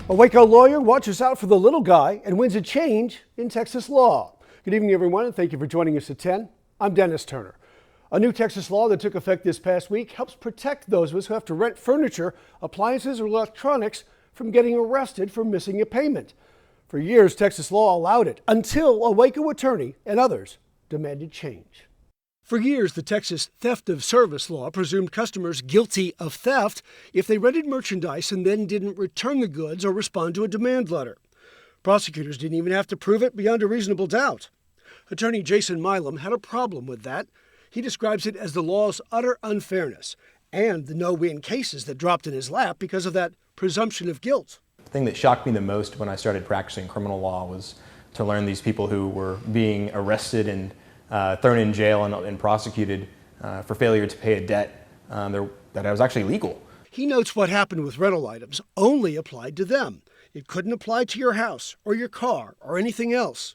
A Waco lawyer watches out for the little guy and wins a change in Texas law. Good evening, everyone, and thank you for joining us at 10. I'm Dennis Turner. A new Texas law that took effect this past week helps protect those of us who have to rent furniture, appliances, or electronics from getting arrested for missing a payment. For years, Texas law allowed it until a Waco attorney and others demanded change. For years, the Texas theft of service law presumed customers guilty of theft if they rented merchandise and then didn't return the goods or respond to a demand letter. Prosecutors didn't even have to prove it beyond a reasonable doubt. Attorney Jason Milam had a problem with that. He describes it as the law's utter unfairness and the no-win cases that dropped in his lap because of that presumption of guilt. The thing that shocked me the most when I started practicing criminal law was to learn these people who were being arrested and thrown in jail and prosecuted for failure to pay a debt that was actually legal. He notes what happened with rental items only applied to them. It couldn't apply to your house or your car or anything else.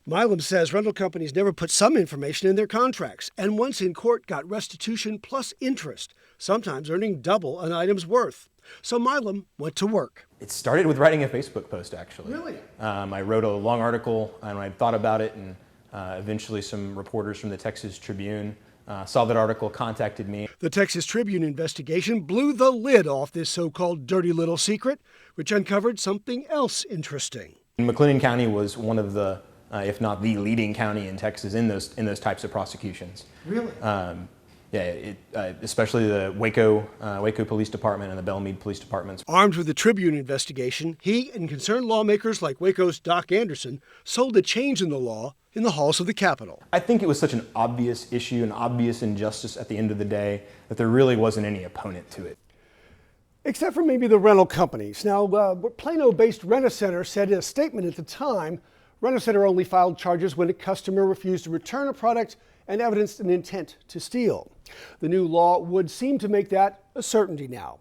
Milam says rental companies never put some information in their contracts and once in court got restitution plus interest, sometimes earning double an item's worth. So Milam went to work. It started with writing a Facebook post, actually. Really? I wrote a long article and I thought about it, and eventually some reporters from the Texas Tribune saw that article, contacted me. The Texas Tribune investigation blew the lid off this so-called dirty little secret, which uncovered something else interesting. McLennan County was one of the, if not the leading county in Texas in those types of prosecutions. Really? Especially the Waco Police Department and the Belmead Police Departments. Armed with the Tribune investigation, he and concerned lawmakers like Waco's Doc Anderson sold a change in the law in the halls of the Capitol. I think it was such an obvious issue, an obvious injustice at the end of the day, that there really wasn't any opponent to it. Except for maybe the rental companies. Now, Plano-based Rent-A-Center said in a statement at the time, Rent-A-Center only filed charges when a customer refused to return a product and evidenced an intent to steal. The new law would seem to make that a certainty now.